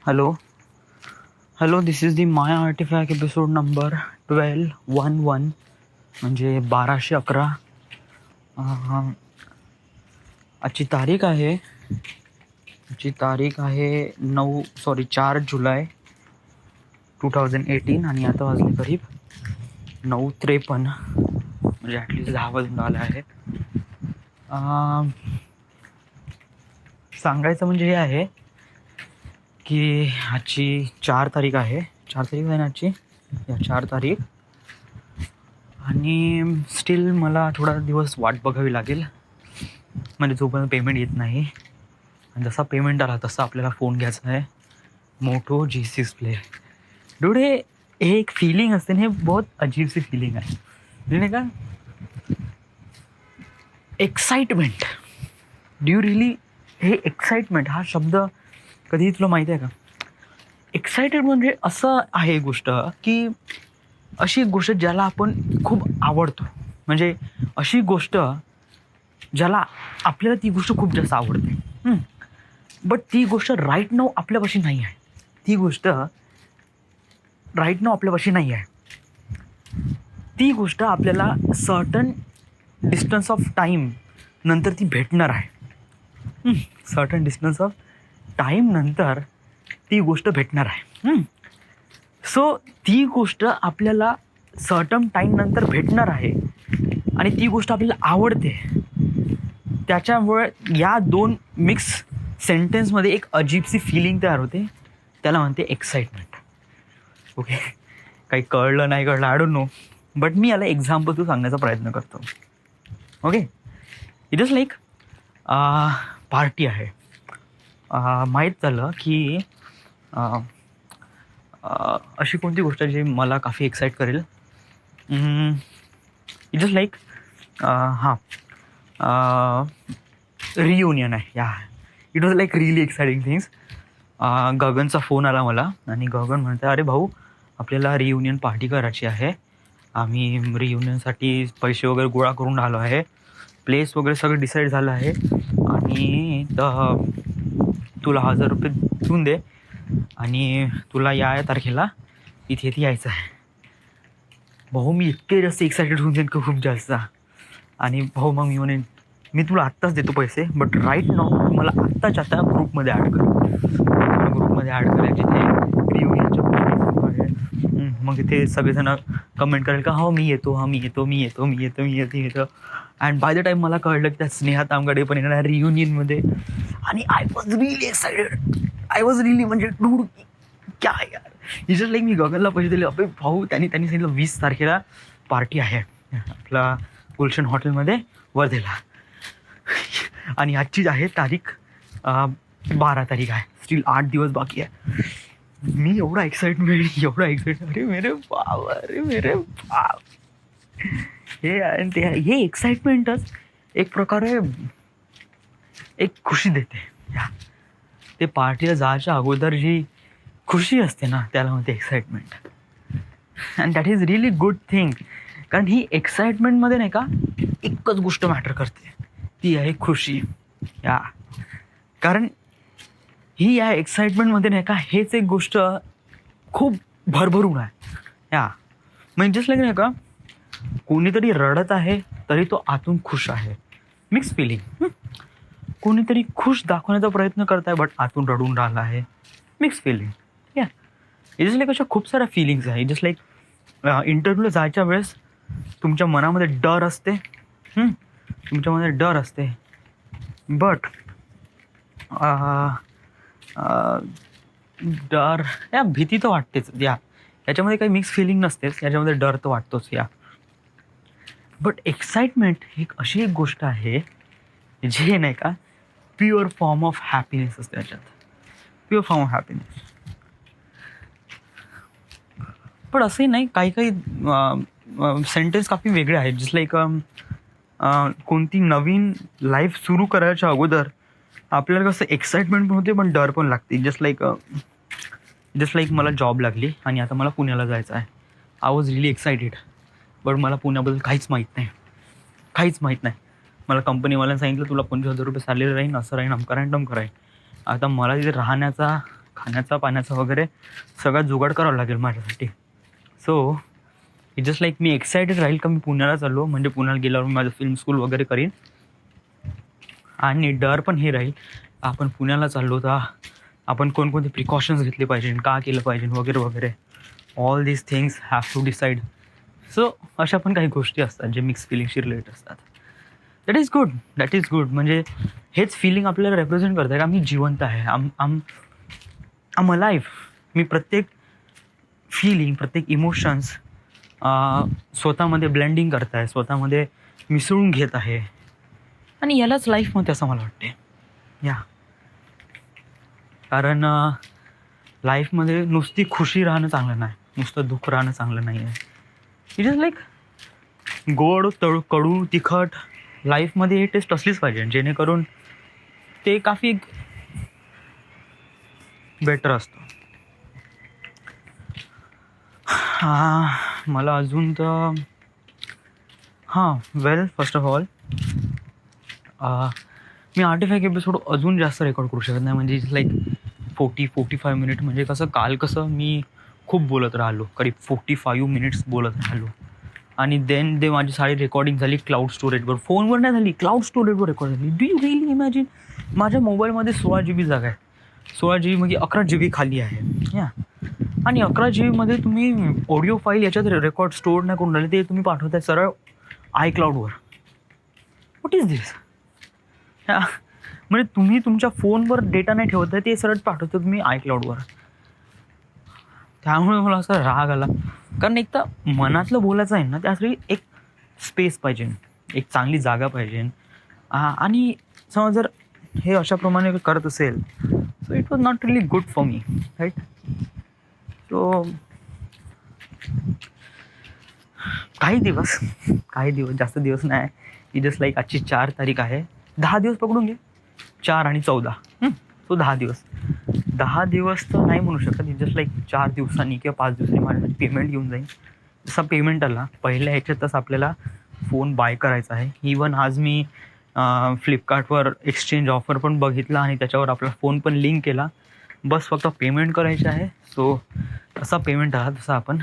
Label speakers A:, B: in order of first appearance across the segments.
A: Hello, hello. This is the My Artifact episode number 1211 म्हणजे 1211. आजची तारीख आहे 4 जुलै 2018 आणि आता वाजले करीब 9:53 म्हणजे ॲटलिस्ट 10 वाजून आले आहे. सांगायचं म्हणजे हे आहे की आजची 4 तारीख आहे. 4 तारीख आहे ना आजची, या 4 तारीख. आणि स्टील मला थोडा दिवस वाट बघावी लागेल, म्हणजे जोपर्यंत पेमेंट येत नाही. आणि जसा पेमेंट आला तसा आपल्याला फोन घ्यायचा आहे, मोटो G6 प्ले. डुडे हे एक फीलिंग असते ना, हे बहुत अजीब सी फीलिंग आहे, नाही का? एक्साइटमेंट. डू यू रिली, हे एक्साइटमेंट हा शब्द कधी तुला माहिती आहे का? एक्साइटेड म्हणजे असं आहे गोष्ट की अशी एक गोष्ट ज्याला आपण खूप आवडतो, म्हणजे अशी गोष्ट ज्याला आपल्याला ती गोष्ट खूप जास्त आवडते, बट ती गोष्ट राईट नाऊ आपल्यापाशी नाही आहे. ती गोष्ट राईट नाऊ आपल्यापाशी नाही आहे. ती गोष्ट आपल्याला सर्टन डिस्टन्स ऑफ टाईम नंतर ती भेटणार आहे. सर्टन डिस्टन्स ऑफ टाईम नंतर ती गोष्ट भेटणार आहे. सो ती गोष्ट आपल्याला सर्टन टाईम नंतर भेटणार आहे आणि ती गोष्ट आपल्याला आवडते. त्याच्यामुळे या दोन मिक्स सेंटेन्समध्ये एक अजीबसी फिलिंग तयार होते, त्याला म्हणते एक्साइटमेंट. ओके, काही कळलं नाही कळलं आय डोंट नो, बट मी याला एक्झाम्पल तू सांगण्याचा प्रयत्न करतो. Okay, it is like party आहे. माहीत झालं की अशी कोणती गोष्ट जी मला काफी एक्साईट करेल. इट इज लाईक रियुनियन आहे. या it was like really exciting things. गगनचा फोन आला मला आणि गगन म्हणते, अरे भाऊ आपल्याला रियुनियन पार्टी करायची आहे. आम्ही रियुनियनसाठी पैसे वगैरे गोळा करून आलो आहे, प्लेस वगैरे सगळं डिसाईड झालं आहे आणि तुला 1000 रुपये देऊन दे आणि तुला या तारखेला इथे यायचं आहे. भाऊ मी इतके जास्त एक्सायटेड होऊन जाईन खूप जास्त. आणि भाऊ मग मी म्हणेन मी तुला आत्ताच देतो पैसे, बट राईट नाऊ मला आत्ताच्या आता ग्रुपमध्ये ॲड कर. ग्रुपमध्ये ॲड करायचे ते रियुनियनच्या आहे. मग इथे सगळेजण कमेंट करेल का हो मी येतो, हा मी येतो, मी येतो, मी येतो, मी येतो, येतो. अँड बाय द टाईम मला कळलं की त्या स्नेहा तामगडे पण येणार रियुनियनमध्ये. आणि I was really excited. I was really म्हणजे डूड क्या यार. इज लाईक मी गगनला पैसे दिले, अबे भाऊ त्यांनी सांगितलं 20 तारखेला पार्टी आहे आपला गुलशन हॉटेलमध्ये वर्धेला. आणि आजची आहे तारीख 12 तारीख आहे. स्टील 8 दिवस बाकी आहे. मी एवढा एक्साइटमेंट अरे मेरे बाप. हे एक्साइटमेंटच एक प्रकारे एक खुशी देते. ते पार्टीला जायच्या अगोदर जी खुशी असते ना त्याला म्हणते excitement. And that is really good thing. कारण ही एक्साइटमेंटमध्ये नाही का एकच गोष्ट मॅटर करते, ती आहे खुशी. या कारण ही या एक्साइटमेंटमध्ये नाही का हेच एक गोष्ट खूप भरभरून आहे. या म्हणजे जस्ट लाईक नाही का कोणीतरी रडत आहे तरी तो आतून खुश आहे. Mix feeling. कोणीतरी खुश दाखवण्याचा प्रयत्न करत आहे बट आतून रडून राहिला आहे. Mix feeling. या इट इज लाईक अशा खूप साऱ्या फिलिंग्स आहे. जस्ट लाईक इंटरव्ह्यूला जायच्या वेळेस तुमच्या मनामध्ये डर असते, तुमच्यामध्ये डर असते, बट डर या भीती तर वाटतेच. याच्यामध्ये काही मिक्स फिलिंग नसतेच, याच्यामध्ये डर तर वाटतोच. या बट एक्साइटमेंट ही अशी एक गोष्ट आहे जे नाही का प्युअर फॉर्म ऑफ हॅपीनेस असते. त्याच्यात प्युअर फॉर्म ऑफ हॅपीनेस. पण असंही नाही, काही सेंटेन्स काफी वेगळे आहेत. जस्ट लाईक कोणती नवीन लाईफ सुरू करायच्या अगोदर आपल्याला कसं एक्साइटमेंट पण होते पण डर पण लागते. जस्ट लाईक मला जॉब लागली आणि आता मला पुण्याला जायचं आहे. I was really excited, but मला पुण्याबद्दल काहीच माहीत नाही. मला कंपनीवाल्यानं सांगितलं तुला 25,000 रुपये सॅलरी राहीन, असं राहीन, अमकं राहीन, तमकं राहीन. आता मला तिथे राहण्याचा खाण्याचा पाण्याचा वगैरे सगळा जुगाड करावा लागेल माझ्यासाठी. So it just like me excited राहील का मी पुण्याला चाललो, म्हणजे पुण्याला गेल्यावर मी माझं फिल्म स्कूल वगैरे करीन. आणि डर पण हे राहील आपण पुण्याला चाललो तर आपण कोणकोणते प्रिकॉशन्स घेतले पाहिजे, का केलं पाहिजे वगैरे वगैरे. All these things have to decide. So अशा पण काही गोष्टी असतात जे मिक्स फिलिंगशी रिलेट असतात. That is good. म्हणजे हेच फिलिंग आपल्याला रेप्रेझेंट करतं का मी जिवंत आहे, आम अलाइव्ह. मी प्रत्येक फिलिंग, प्रत्येक इमोशन्स स्वतःमध्ये ब्लेंडिंग करत आहे, स्वतःमध्ये मिसळून घेत आहे. आणि यालाच लाईफ म्हणते असं मला वाटते. या कारण लाईफमध्ये नुसती खुशी राहणं चांगलं नाही, नुसतं दुःख राहणं चांगलं नाही आहे. इट इज लाईक गोड कडू तिखट लाईफमध्ये ही टेस्ट असलीच पाहिजे, जेणेकरून ते काफी बेटर असतं. मला अजून तर first of all me 45 episode अजून जास्त रेकॉर्ड करू शकत नाही. म्हणजे इट्स लाईक 40-45 मिनिट. म्हणजे कसं मी खूप बोलत राहिलो, करीब 45 मिनिट्स बोलत राहिलो. आणि देन माझी सारी रेकॉर्डिंग झाली क्लाउड स्टोरेजवर, फोनवर नाही झाली, क्लाउड स्टोरेजवर रेकॉर्ड झाली. Do you really imagine? माझ्या मोबाईलमध्ये 16 GB जागा आहे, 16 GB म्हणजे 11 GB खाली आहे. या आणि 11 GB तुम्ही ऑडिओ फाईल याच्यात रेकॉर्ड स्टोअर नाही करून राहिले, ते तुम्ही पाठवताय सरळ iCloudवर. व्हॉट इज दिस? म्हणजे तुम्ही तुमच्या फोनवर डेटा नाही ठेवत आहे, ते सरळ पाठवतो तुम्ही iCloudवर. त्यामुळे मला असा राग आला. कारण एक तर मनातलं बोलायचं आहे ना, त्यासाठी एक स्पेस पाहिजे, एक चांगली जागा पाहिजे. आणि समज जर हे अशाप्रमाणे करत असेल so it was not really good for me, right? So काही दिवस जास्त दिवस नाही. इट जस्ट लाईक आजची 4 तारीख आहे, 10 दिवस पकडून घे, 4 आणि 14. सो 10 दिवस. 10 दिवस तर नाही म्हणू शकत. इट जस्ट लाईक 4 दिवसांनी किंवा 5 दिवसांनी माझ्यासाठी पेमेंट येऊन जाईल. जसा पेमेंट आला पहिल्या ह्याच्यातच आपल्याला फोन बाय करायचा आहे. इवन आज मी फ्लिपकार्टवर एक्सचेंज ऑफर पण बघितला आणि त्याच्यावर आपला फोन पण लिंक केला. बस फक्त पेमेंट करायचे आहे. सो तसा पेमेंट आला तसा आपण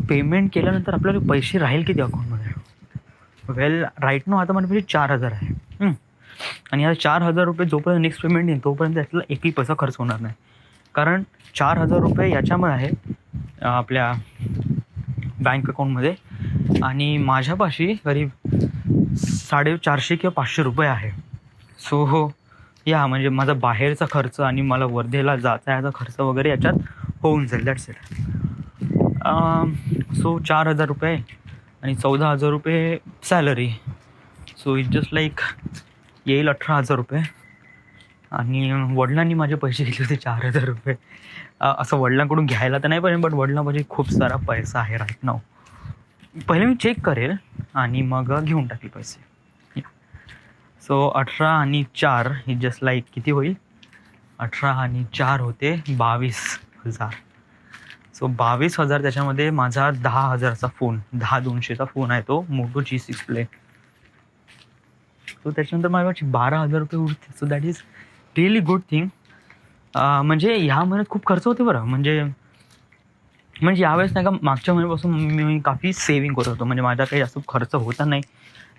A: पेमेंट केल्यानंतर आपल्याला पैसे राहील किती अकाउंटमध्ये? राईट नो आता माझ्यापाशी 4,000 आहे. आणि या 4,000 रुपये जोपर्यंत नेक्स्ट पेमेंट येईल तोपर्यंत त्यातला एकही पैसा खर्च होणार नाही. कारण 4,000 रुपये याच्यामध्ये आहे आपल्या बँक अकाउंटमध्ये आणि माझ्यापाशी करीब 450 किंवा 500 रुपये आहे. सो या म्हणजे माझा बाहेरचा खर्च आणि मला वर्धेला जाता याचा खर्च वगैरे याच्यात होऊन जाईल. That's it. सो 4,000 रुपये आणि 14,000 रुपये salary. So it just like येईल 18,000 रुपये. आणि वडिलांनी माझे पैसे घेतले होते 4,000 रुपये. असं वडिलांकडून घ्यायला तर नाही पाहिजे, बट वडिलांपाशी खूप सारा पैसा आहे राईट नाव. पहिले मी चेक करेल आणि मग घेऊन टाकेल पैसे. सो 18 आणि 4 ही जस्ट लाईक किती होईल? 18 आणि 4 होते 22,000. सो 22,000 त्याच्यामध्ये माझा 10,000चा फोन, 10,200चा फोन आहे तो मोटो G6 Play. सो त्याच्यानंतर माझ्याकडे 12,000 रुपये उरते. So that is really good thing. म्हणजे ह्या महिन्यात खूप खर्च होते बरं. म्हणजे यावेळेस नाही का मागच्या महिन्यापासून मी काफी सेविंग करत होतो. म्हणजे माझा काही जास्त खर्च होता नाही.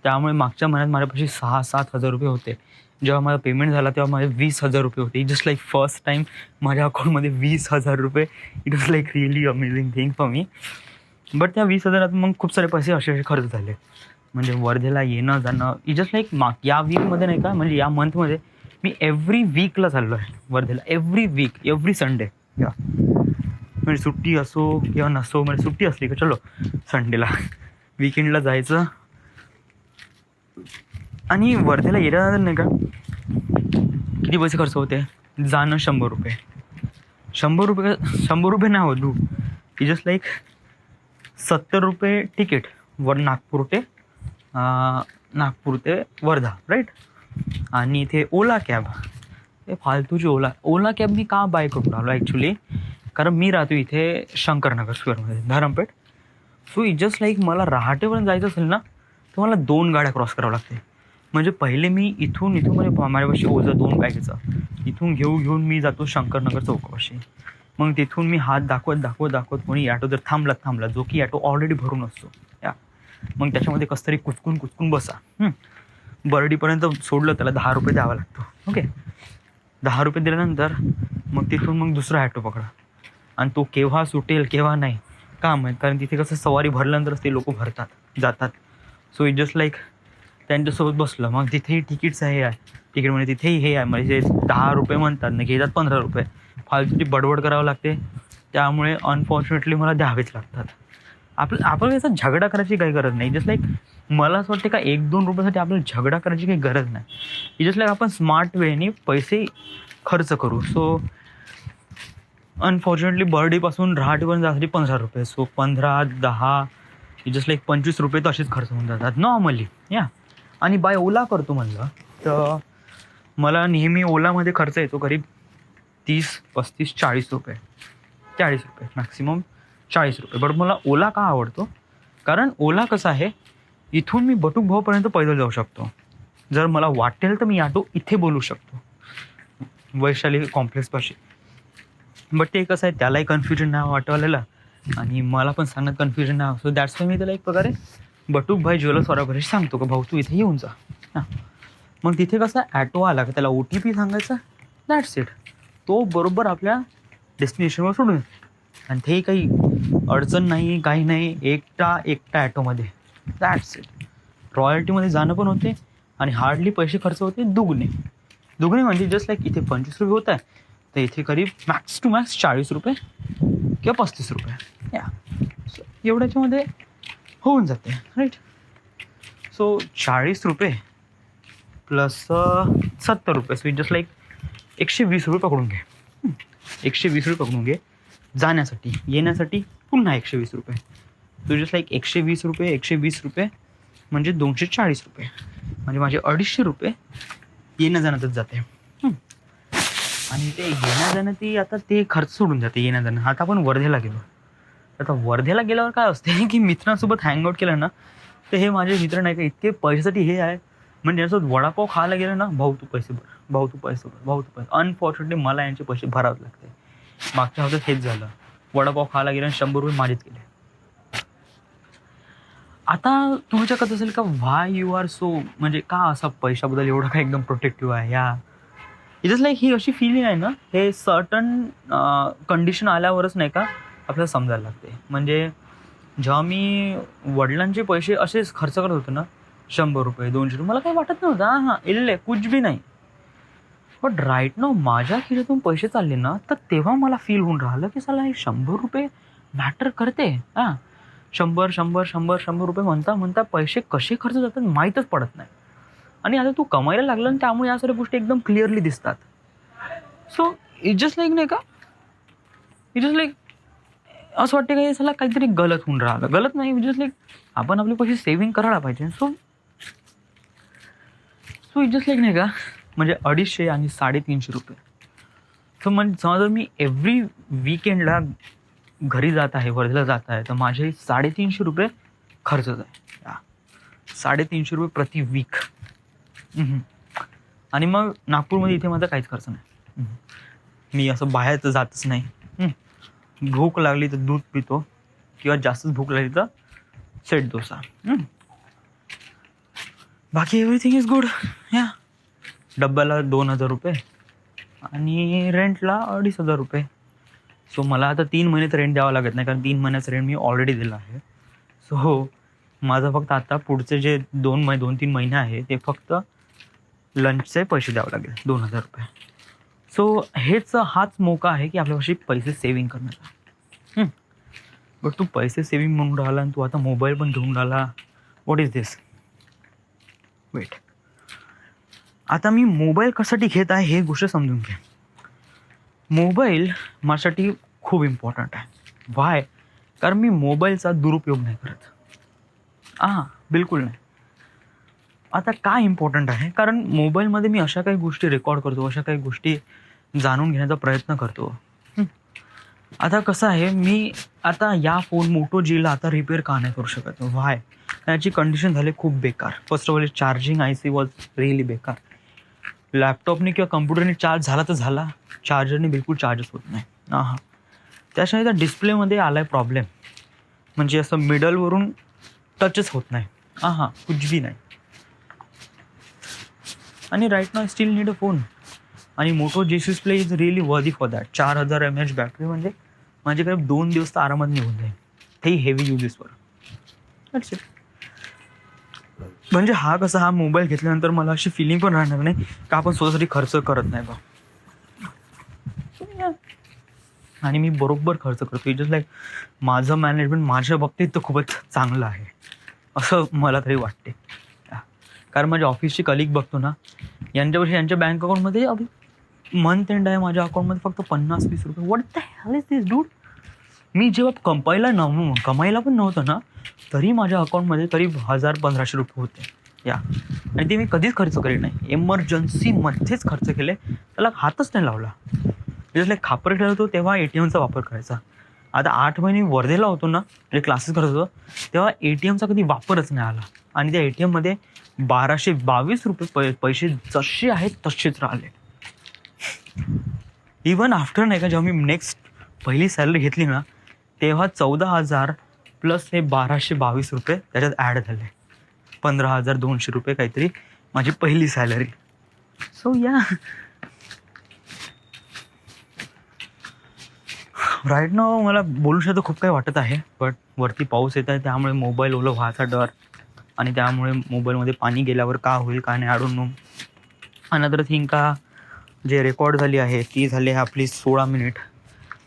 A: त्यामुळे मागच्या महिन्यात माझ्यापाशी 6-7,000 रुपये होते. जेव्हा माझा पेमेंट झाला तेव्हा माझे 20,000 रुपये होते. जस्ट लाईक फर्स्ट टाईम माझ्या अकाउंटमध्ये 20,000 रुपये. It was like really amazing thing for me. But त्या 20,000 मग खूप सारे पैसे असे खर्च झाले. म्हणजे वर्धेला येणं जाणं. इट जस्ट लाईक या वीकमध्ये नाही का, म्हणजे या मंथमध्ये मी एव्हरी वीकला चाललो आहे वर्धेला. Every week, every Sunday. म्हणजे सुट्टी असो किंवा नसो, म्हणजे सुट्टी असली का चलो संडेला विकेंडला जायचं. आणि वर्धेला येण्यानंतर नाही का किती पैसे खर्च होते? जाणं 100 रुपये. 100 रुपये नाही होत तू. इट जस्ट लाईक 70 रुपये तिकीट नागपूर ते वर्धा, राईट? आणि इथे ओला कॅब, हे फालतूची ओला कॅब मी का बाय करून आलो ॲक्च्युली? कारण मी राहतो इथे शंकरनगर स्क्वेअरमध्ये, Dharampeth. So it just like मला रहाटेपर्यंत जायचं असेल ना तर मला 2 गाड्या क्रॉस करावं लागते. म्हणजे पहिले मी इथून म्हणजे माझ्यापाशी ओझं 2 बॅगेचं इथून घेऊन मी जातो शंकरनगर चौकापाशी. मग तिथून मी हात दाखवत कोणी ॲटो जर थांबला जो की ॲटो ऑलरेडी भरून असतो या, मग त्याच्यामध्ये कसं तरी कुचकून बसा. बर्डीपर्यंत सोडलं त्याला 10 रुपये द्यावा लागतो. ओके, 10 रुपये दिल्यानंतर मग तिथून मग दुसरा ॲटो पकडा आणि तो केव्हा सुटेल केव्हा नाही का माहीत, कारण तिथे कसं सवारी भरल्यानंतरच ते लोक जातात. सो इट जस्ट लाईक त्यांच्यासोबत बसलं. मग तिथेही तिकीटचं हे आहे, तिकीट म्हणजे तिथेही हे आहे, म्हणजे 10 रुपये म्हणतात ना, घेतात 15 रुपये. फालतूची बडबड करावं लागते, त्यामुळे अनफॉर्च्युनेटली मला द्यावेच लागतात. आपण याचा झगडा करायची काही गरज नाही. जस्ट लाईक मला असं वाटते का 1-2 रुपयासाठी आपल्याला झगडा करायची काही गरज नाही. जस्ट लाईक आपण स्मार्ट वेने पैसे खर्च करू. सो अनफॉर्च्युनेटली बर्डीपासून रहाटीपर्यंत जाण्यासाठी 15 रुपये. सो 15, 10 जस्ट लाईक 25 रुपये तर असेच खर्च होऊन जातात नॉर्मली या. आणि बाय ओला करतो म्हणलं तर मला नेहमी ओलामध्ये खर्च येतो करीब 30, 35, 40 रुपये. 40 रुपये मॅक्सिमम 40 रुपये. बट मला ओला का आवडतो, कारण ओला कसं आहे, इथून मी बटुक भाऊपर्यंत पैदल जाऊ शकतो. जर मला वाटेल तर मी ऑटो इथे बोलू शकतो वैशाली कॉम्प्लेक्सपाशी. बट ते कसं आहे, त्यालाही कन्फ्युजन नाही वाटवलेलं आणि मला पण सांगण्यात कन्फ्युजन नाही. सो दॅट्स वाय मी त्याला एक प्रकारे बटुक भाई ज्वेलर्स वारापर्यंत सांगतो का भाऊ तू इथे येऊन जा हां. मग तिथे कसं ॲटो आला का त्याला OTP सांगायचा, दॅट्स इट. तो बरोबर आपल्या डेस्टिनेशनवर सोडून आणि ते काही अडचण नाही, काही नाही. एकटा ॲटोमध्ये, दॅट्स इट. रॉयल्टीमध्ये जाणं पण होते आणि हार्डली पैसे खर्च होते दुगणे म्हणजे जस्ट लाईक इथे 25 रुपये होत आहे तर इथे करीब मॅक्स टू मॅक्स 40 रुपये किंवा 35 रुपये या. सो एवढ्याच्यामध्ये होऊन जाते राईट. सो 40 रुपये प्लस 70 रुपये. सो जस्ट लाईक 120 रुपये पकडून घे. 120 रुपये पकडून घे जाण्यासाठी. येण्यासाठी पुन्हा 120 रुपये. सो जस्ट लाईक 120 रुपये म्हणजे 240 रुपये. म्हणजे माझे 250 रुपये येण्या जाण्यातच जाते. आणि ते येण्या जाणं ती आता ते खर्च सोडून जाते येण्या जाणं. आता आपण वर्धेला गेलो. आता वर्धेला गेल्यावर काय असते की मित्रांसोबत हँगआउट केलं ना तर हे माझे मित्र नाही का इतके पैशासाठी हे आहे, म्हणजे यांच्यासोबत वडापाव खायला गेलं ना, भाऊ तू पैसे भर. अनफॉर्च्युनेटली मला यांचे पैसे भरावे लागते. मागच्या हफ्त्यात हेच झालं. वडापाव खायला गेलं आणि 100 रुपये माझेच गेले. आता तुमच्या कसं असेल का व्हाय यू आर सो, म्हणजे का असा पैशाबद्दल एवढं काय एकदम प्रोटेक्टिव्ह आहे या. इट इज लाईक ही अशी फिलिंग आहे ना, हे सर्टन कंडिशन आल्यावरच नाही का आपल्याला समजायला लागते. म्हणजे जेव्हा मी वडिलांचे पैसे असेच खर्च करत होतो ना, 100 रुपये 200 रुपये, मला काही वाटत नव्हतं. हां इल्ले कुछ भी नाही. बट राईट नाव माझ्या खिशातून पैसे चालले ना तर तेव्हा मला फील होऊन राहिलं की साला हे 100 रुपये मॅटर करते. हां 100 रुपये म्हणता पैसे कसे खर्च जातात माहीतच पडत नाही. आणि आता तू कमायला लागला आणि त्यामुळे या सगळ्या गोष्टी एकदम क्लिअरली दिसतात. सो इट जस्ट लाईक नाही का, इट जस्ट लाईक असं वाटतं का याला काहीतरी गलत होऊन राहिलं. गलत नाही, इट जस्ट लाईक आपण आपले पैसे सेव्हिंग करायला पाहिजे. सो इट जस्ट लाईक नाही का, म्हणजे 250 आणि 350 रुपये. सो म्हणजे समजा मी एव्हरी वीकेंडला घरी जात आहे, वर्धेला जात आहे, तर माझे 350 रुपये खर्चच आहे. 350 रुपये प्रति वीक. आणि मग नागपूरमध्ये इथे माझा काहीच खर्च नाही. मी असं बाहेर तर जातच नाही. भूक लागली तर दूध पितो किंवा जास्तच भूक लागली तर सेट डोसा. बाकी एव्हरीथिंग इज गुड या. डब्याला 2000 रुपये आणि रेंटला 2500 रुपये. सो मला आता 3 महिने तर रेंट द्यावं लागत नाही, कारण 3 महिन्याचं रेंट मी ऑलरेडी दिलं आहे. सो माझं फक्त आता पुढचे जे 2-3 महिने आहे ते फक्त लंचचे पैसे द्यावं लागेल 2000 रुपये. सो हाच मोका आहे की आपल्यापाशी पैसे सेव्हिंग करण्याचा. बट तू पैसे सेव्हिंग म्हणून राहिला आणि तू आता मोबाईल पण घेऊन राहिला. What is this? वेट, आता मी मोबाईल कशासाठी घेत आहे हे गोष्ट समजून घे. मोबाईल माझ्यासाठी खूप इम्पॉर्टंट आहे. व्हाय? कारण मी मोबाईलचा दुरुपयोग नाही करत. बिलकुल नाही. आता काय इम्पॉर्टंट आहे, कारण मोबाईलमध्ये मी अशा काही गोष्टी रेकॉर्ड करतो, अशा काही गोष्टी जाणून घेण्याचा प्रयत्न करतो. आता कसं आहे, मी आता या फोन मोटो जीला आता रिपेअर का नाही करू शकत. व्हाय? त्याची कंडिशन झाली खूप बेकार. First of all charging IC was really बेकार. लॅपटॉपने किंवा कम्प्युटरने चार्ज झाला तर झाला, चार्जरने बिलकुल चार्जच होत नाही. हां, त्याशिवाय त्या डिस्प्लेमध्ये आला आहे प्रॉब्लेम. म्हणजे असं मिडलवरून टचच होत नाही. कुछ भी नाही. आणि right now still need a phone. आणि Moto G6 Play is really worthy for that. 4000 mAh battery म्हणजे माझ्याकडे 2 दिवस तर आरामात निघून जाईल, तेही हेवी युजेसवर. That's it. म्हणजे हा मोबाईल घेतल्यानंतर मला अशी फिलिंग पण राहणार नाही का आपण स्वतःसाठी खर्च करत नाही बा. आणि मी बरोबर खर्च करतो. जस्ट लाईक माझं मॅनेजमेंट माझ्या बाबतीत तर खूपच चांगलं आहे असं मला तरी वाटते. कारण माझ्या ऑफिसचे कलिग बघतो ना, यांच्या बँक अकाउंटमध्ये मंथ एंड आहे, माझ्या अकाउंटमध्ये फक्त 50-20 रुपये. What the hell is this dude. मी जेव्हा कमाईला पण नव्हतं ना, तरी माझ्या अकाउंटमध्ये करीब 1000-1500 रुपये होते. आणि ते मी कधीच खर्च करेल नाही. एमर्जन्सीमध्येच खर्च केले, त्याला हातच नाही लावला. जस्ट लाईक खापर खेळत होतो तेव्हा ATMचा वापर करायचा. आता 8 महिने वर्धेला होतो ना, म्हणजे क्लासेस करत होतो, तेव्हा ATMचा कधी वापरच नाही आला. आणि त्या ATMमध्ये 1222 रुपये पैसे जसे आहेत तसेच राहिले. इवन आफ्टर नाही का, जेव्हा मी नेक्स्ट पहिली सॅलरी घेतली ना, तेव्हा 14,000 प्लस हे 1222 रुपये त्याच्यात ॲड झाले. 15,200 रुपये काहीतरी माझी पहिली सॅलरी. सो राईट नाव मला बोलू शकतो खूप काही वाटत आहे, बट वरती पाऊस येत आहे त्यामुळे मोबाईल ओलं व्हायचा डर, आणि त्यामुळे मोबाईलमध्ये पाणी गेल्यावर का होईल का नाही, I don't no. Another thing का जे रेकॉर्ड झाली आहे ती झाली आहे आपली 16 मिनिट.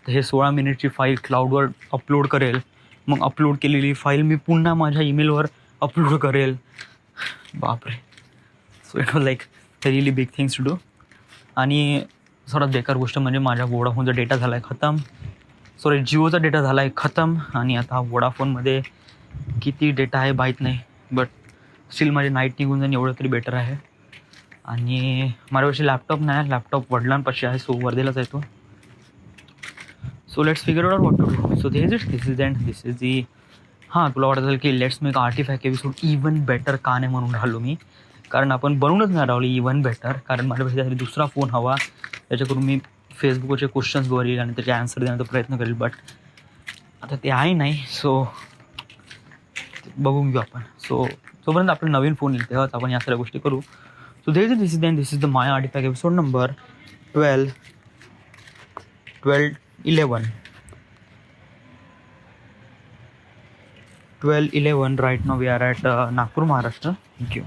A: तर हे 16 मिनिटची फाईल क्लाउडवर अपलोड करेल. मग अपलोड केलेली फाईल मी पुन्हा माझ्या ईमेलवर अपलोड करेल. बापरे. So it was like really big things to do. आणि सर्वात बेकार गोष्ट म्हणजे माझ्या वोडाफोनचा डेटा झाला आहे खतम. जिओचा डेटा झाला आहे खतम. आणि आता वोडाफोनमध्ये किती डेटा आहे माहीत नाही, बट स्टील माझे नाईट निघून जाईन एवढं तरी बेटर आहे. आणि माझ्यापाशी लॅपटॉप नाही, लॅपटॉप वडिलांपाशी आहे, सो वर्धेलाच आहे तो. So let's figure out what to do. So this is the. तुला वाटत असेल की let's make artefact episode even better का नाही म्हणून राहिलो मी, कारण आपण बनवूनच नाही राहिलो इवन बेटर. कारण माझ्यापाशी त्यासाठी दुसरा फोन हवा, त्याच्याकडून मी फेसबुकचे क्वेश्चन्स भरेल आणि त्याचे आन्सर देण्याचा प्रयत्न करेल, बट आता ते आहे नाही. सो बघून घेऊ आपण. तोपर्यंत आपला नवीन फोन येईल तेव्हाच आपण या सगळ्या गोष्टी करू. So this is the my artefact episode number 12-11. Right now we are at Nagpur, Maharashtra. Thank you.